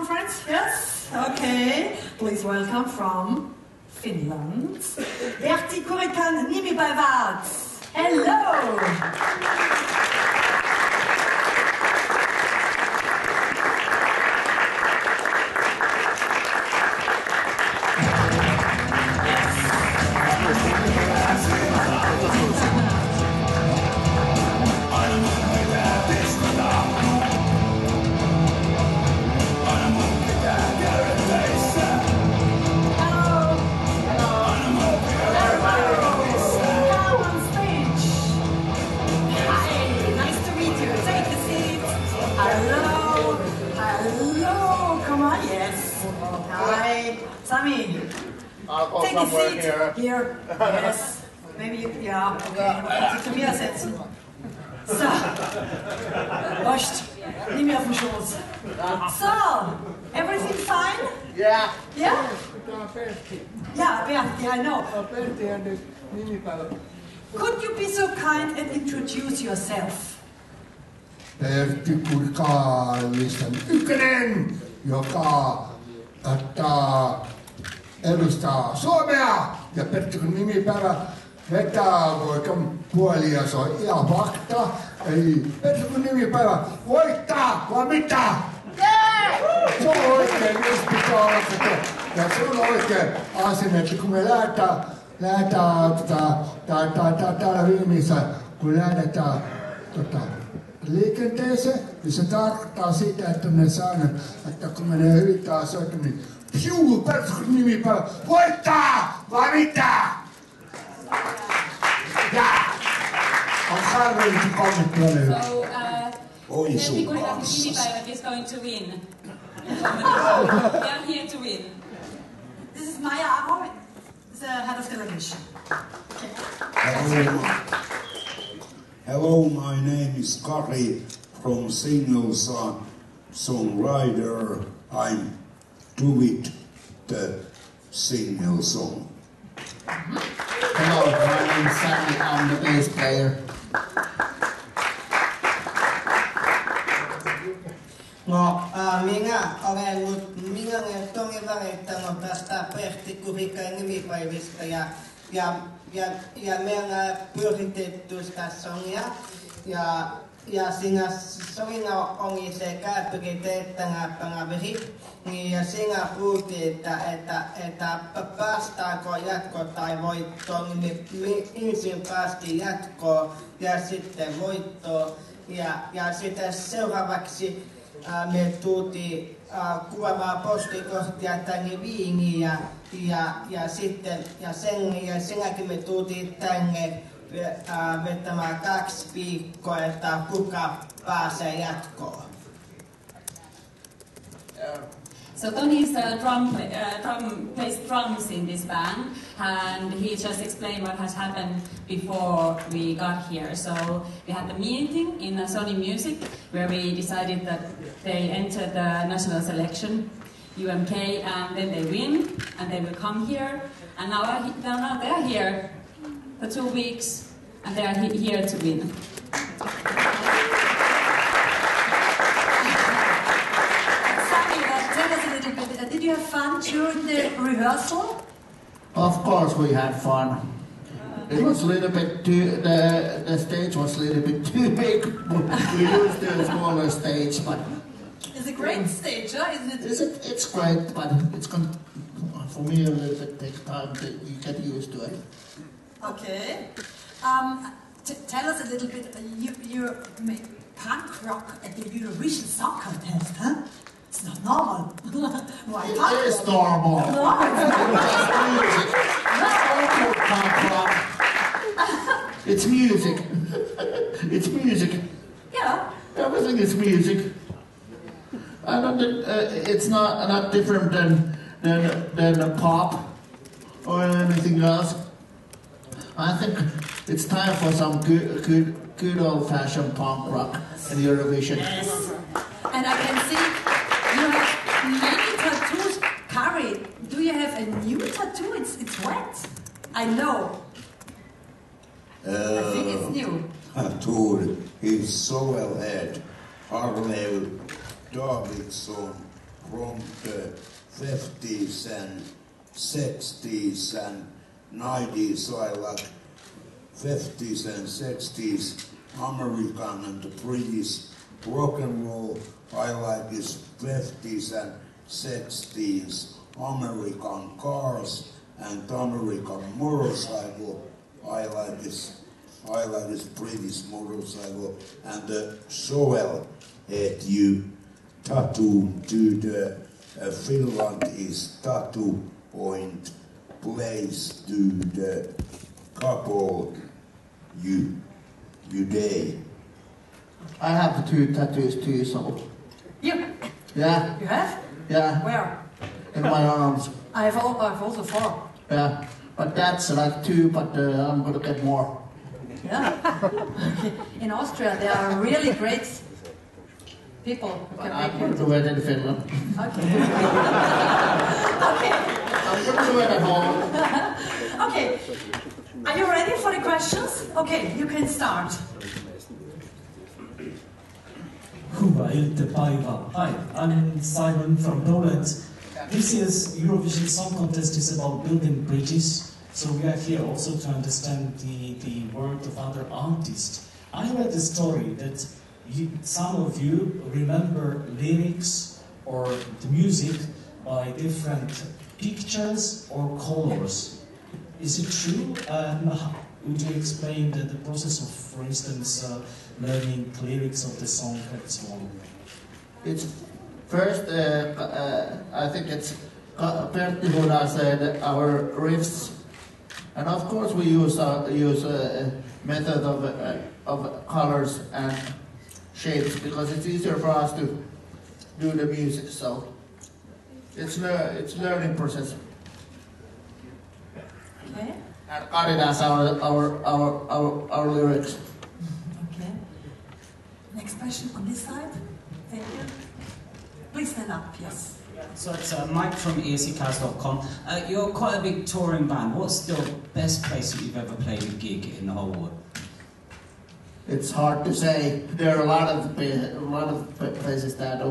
conference? Yes? Okay. Please welcome from Finland, Pertti Kurikan Nimipäivät. Hello! Sami, take a seat here. Yes. Maybe you, yeah, okay. Zu mir setzen. So. Wascht. Nimm mir auf den Schoß. So. Everything fine? Yeah. Yeah? Yeah, Pertti, I know. Could you be so kind and introduce yourself? Pertti Kurikan ykkönen, joka edustaa Suomea, ja Pertti nimipäivä vetää voikan puolia, se on ihan fakta. Eli Pertti nimipäivä voittaa, vai mitä? Se on oikein, jos pitää olla tätä. Ja se on oikein asia, että kun me lähdetään täällä Viinissä, kun lähdetään liikenteeseen, niin se tarkoittaa sitä, että ne säännöt, että kun menee yrittää asioita, niin Pertti nimipäivä voittaa, vai mitä? Ja! On harvemmin kommentoida. So, Pertti Kurikan nimipäivät is going to win. We are here to win. This is Maja Amo, the head of delegation. Hello, my name is Kari from Signal Songwriter. I'm Tuvit, the Signal Song. Hello, my name is Sami, I'm the bass player. No, minä olen Tomi välittänyt tästä Pertti Kurikan nimipäivistä ja me ollaan pyöritetty sitä songia ja siinä songina oli se käypyriteettänä palaveri ja siinä puhuttiin, että päästäänkö jatkoon tai voittoon, niin ensin päästiin jatkoon ja sitten voittoon ja sitten seuraavaksi me tultiin kuvaamaan postikorttia tänne Viiniin ja sen jälkeen me tultiin tänne vetämään 2 viikkoa, että kuka pääsee jatkoon. So Tony is plays drums in this band, and he just explained what has happened before we got here. So we had a meeting in Sony Music where we decided that they enter the national selection, UMK, and then they win, and they will come here. And now they are here for 2 weeks, and they are here to win. Did you have fun during the rehearsal? Of course we had fun. It was a little bit too, the stage was a little bit too big. We used a smaller stage, but... It's a great stage, huh? It's great, but it's going to, for me, a little bit take time to get used to it. Okay. Tell us a little bit, you made punk rock at the Eurovision Song Contest, huh? It's not normal. Why It is normal. No, it's music. It's music. Yeah. Everything is music. It's not different than pop or anything else. I think it's time for some good old-fashioned punk rock in Eurovision. Yes. And I can see you have many tattoos. Kari, do you have a new tattoo? It's wet. I know. I think it's new. Tattooed his Sovelhead, Harlev Davidsson from the 50s and 60s and 90s. So I like 50s and 60s American and the British rock and roll. I like this 50s and 60s American cars and American motorcycle. I like this British motorcycle and the shovel at you tattoo to the Finland is tattoo point place to the couple you day. I have 2 tattoos too, so. You? Yeah. You have? Yeah. Where? In my arms. I've also 4. Yeah. But that's like 2, but I'm gonna get more. Yeah. In Austria, there are really great people who can I'm make gonna it. do it in Finland. Okay. Okay. I'm gonna do it at home. Okay. Are you ready for the questions? Okay, you can start. Hyvää iltapäivää. Hi, I'm Simon from Poland. This year's Eurovision Song Contest is about building bridges, so we are here also to understand the work of other artists. I read the story that some of you remember lyrics or the music by different pictures or colors. Is it true? Would you explain the process of, for instance, learning lyrics of the song and so on? It's first, I think it's Pertti Huda said our riffs, and of course we use a method of colors and shapes because it's easier for us to do the music. So it's learning process. Okay. And Karidas our lyrics. Okay. Next question on this side. Thank you. Please stand up, yes. So it's Mike from ESCcast.com. You're quite a big touring band. What's the best place that you've ever played a gig in the whole world? It's hard to say. There are a lot of places that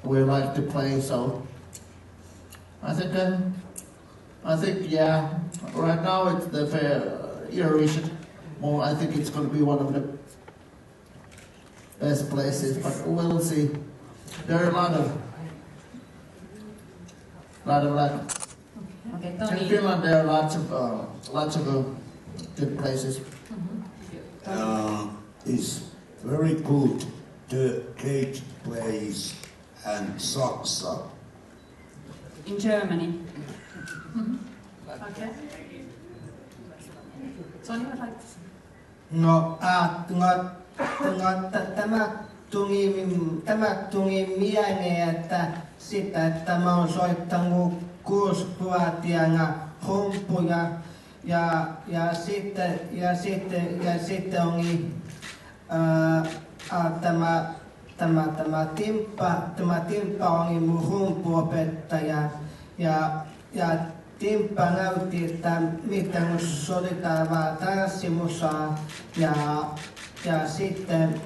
we like to play. So I think yeah. Right now it's the Eurovision. More, I think it's going to be one of the best places, but we'll see. There are a lot of Okay, in Tony. Finland there are lots of good places. It's very good the Cage place and Saksa. In Germany. Okay. Tony would like to say. No, tämä tuli mieleen, että mä oon soittanut 6-vuotiaana humpuja ja sitten oli tämä Timppa oli mun humpuopettaja ja Timppa näytti, että miten soitetaan vaan tanssimusaa ja sitten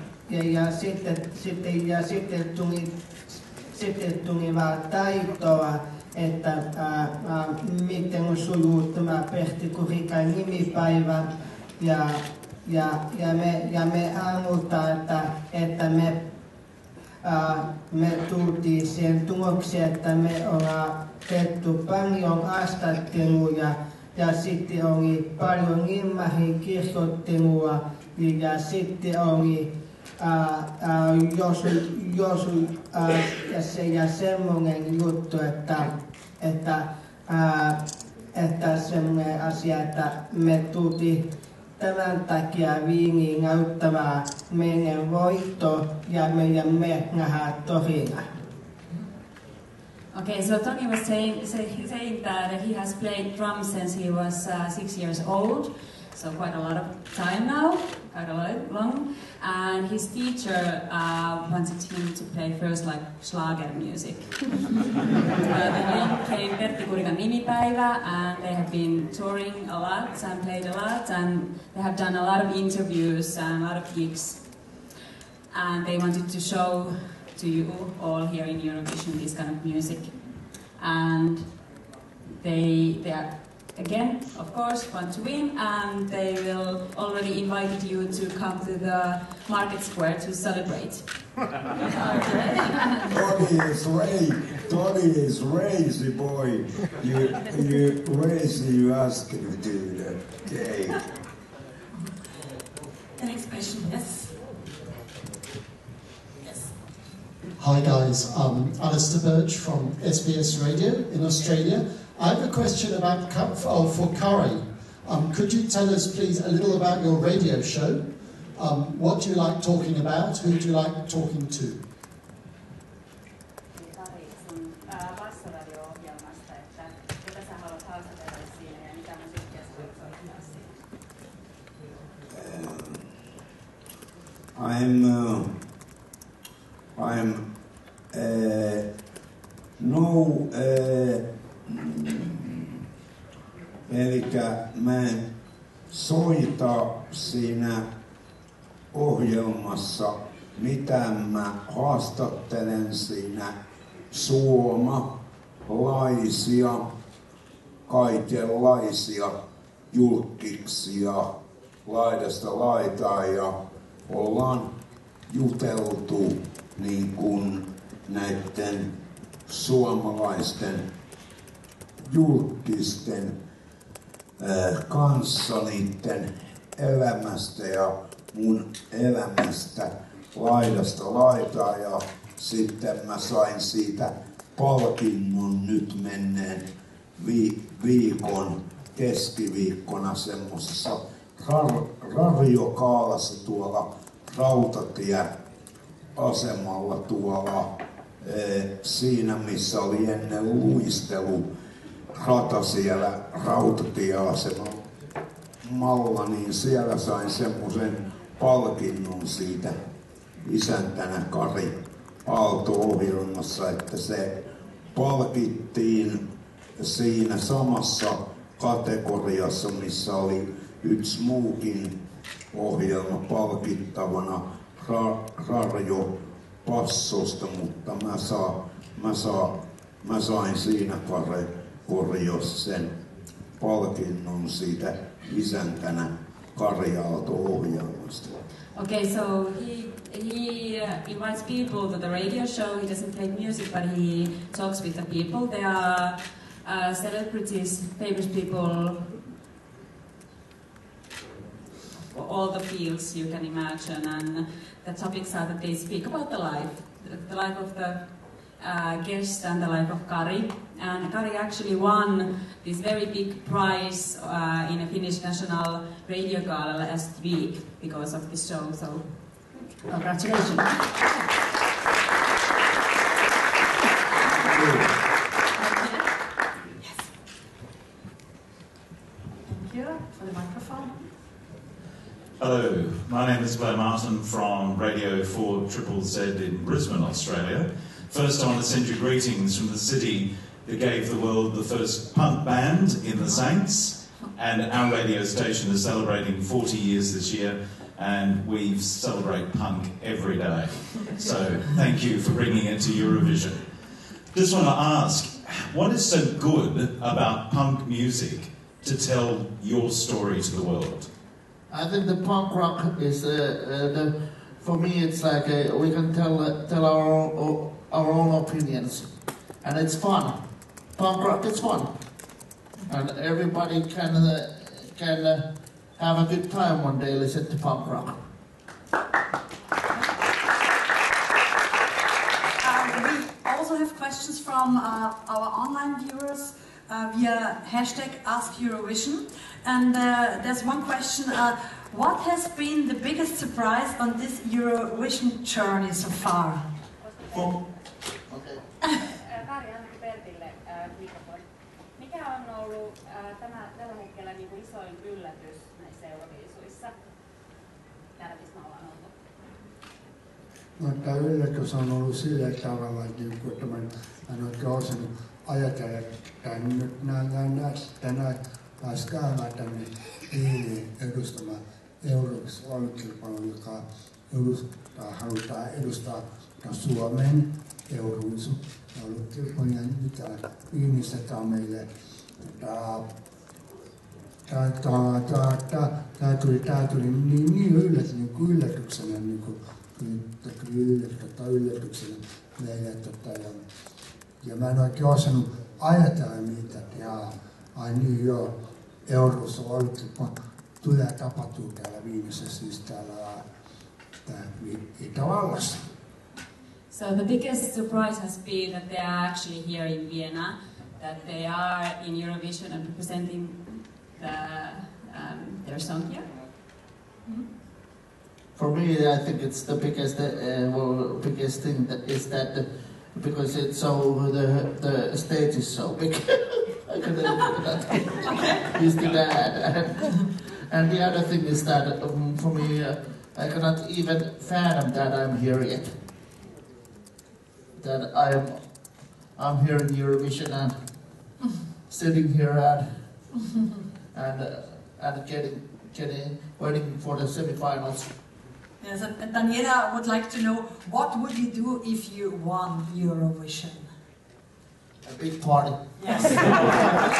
tuli vaan taitoa, että miten sujuu tämä Pertti Kurikan nimipäivä ja me aamutaan, että me tultiin siihen tulokseen, että me ollaan tehty paljon haastatteluja ja sitten oli paljon Limmarin kirjoittelua ja sitten oli ja semmoinen juttu, että semmoinen asia, että me tultiin tämän takia Viiniin näyttämään meidän voitto ja meidän nähdään torina. Okay, so Tony was saying that he has played drums since he was 6 years old, so quite a lot of time now, quite a lot long. And his teacher wanted him to play first like Schlager music. Then came Pertti Kurikan nimipäivä, and they have been touring a lot and played a lot, and they have done a lot of interviews and a lot of gigs. And they wanted to show to to you all here in Eurovision, this kind of music. And they are, again, of course, want to win, and they will already invited you to come to the market square to celebrate. Tony is crazy boy. You crazy, you ask him to do that. Okay. The next question, yes. Hi guys, Alistair Birch from SBS Radio in Australia. I have a question about for Kari. Could you tell us please a little about your radio show? What do you like talking about? Who do you like talking to? Elikkä mä soita siinä ohjelmassa, mitä mä haastattelen siinä suomalaisia, kaikenlaisia julkkiksia laidasta laitaan ja ollaan juteltu niin kuin näiden suomalaisten julkisten kanssa niiden elämästä ja mun elämästä laidasta laitaan ja sitten mä sain siitä palkinnon nyt menneen viikon keskiviikkona semmosessa radiokaalassa tuolla rautatieasemalla tuolla siinä missä oli ennen luistelurata siellä rautatieasemalla, niin siellä sain semmoisen palkinnon siitä isäntänä Kari Aalto-ohjelmassa, että se palkittiin siinä samassa kategoriassa, missä oli yksi muukin ohjelma palkittavana Radio Passosta, mutta mä sain siinä kategoriassa sen palkinnon siitä isäntänä Kari Aalto-ohjelmasta. Okay, so he invites people to the radio show. He doesn't play music, but he talks with the people. They are celebrities, famous people, all the fields you can imagine, and the topics are that they speak about the life of the guest and the life of Kari. And Kari actually won this very big prize in a Finnish National Radio Gala last week because of this show, so congratulations. Yes. Thank you for the microphone. Hello, my name is Blair Martin from Radio 4ZZZ in Brisbane, Australia. First, I want to send you greetings from the city that gave the world the first punk band in the Saints, and our radio station is celebrating 40 years this year, and we celebrate punk every day. So thank you for bringing it to Eurovision. Just want to ask, what is so good about punk music to tell your story to the world? I think the punk rock is for me. It's like we can tell our own opinions, and it's fun. Punk rock is fun, and everybody can have a good time one day listening to punk rock. We also have questions from our online viewers via #AskEurovision. And there's one question, what has been the biggest surprise on this Eurovision journey so far? Okay. Kari, annettu Pertille mikrofoni. Mikä on ollut tällä hetkellä niin kuin isoin yllätys näissä Euroviisuissa? Tärkeistä ollaan oltu. No, tämä yllätys on ollut sillä tavalla, että mä en oikein osannut ajatella, että nyt tänään Skaamaan tänne Viiniin edustamaan Eurovision kilpailun, joka halutaan edustaa Suomen eurovisu. Ja ollut Kilponen mitä Viinissä tämä on meille tämä tuli niin yllätyksenä yllätyksenä meille ja mä en oikein osannut ajatella niitä ai niin joo eurossa on ollut tulee tapahtuu täällä Viinissä siis täällä Itävallassa. So the biggest surprise has been that they are actually here in Vienna, that they are in Eurovision and representing their song here. Mm-hmm. For me, I think it's the biggest thing that is that because it's so the stage is so big. I cannot used to that. And the other thing is that for me, I cannot even fathom that I'm here yet. That I'm here in Eurovision and sitting here and getting waiting for the semi-finals. Yes, and Daniela would like to know, what would you do if you won Eurovision? A big party. Yes. Thank you very much.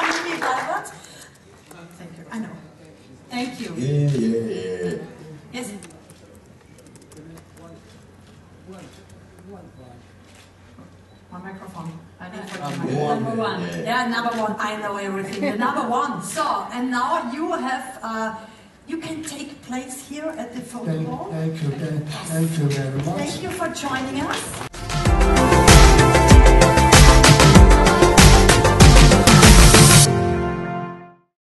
Thank you, Albert. Thank you. I know. Thank you. Yeah. Yes. One microphone. I need for number one. Yeah, number one. I know everything. The number one. So, and now you have, you can take place here at the photo wall. Thank you very much. Thank you for joining us.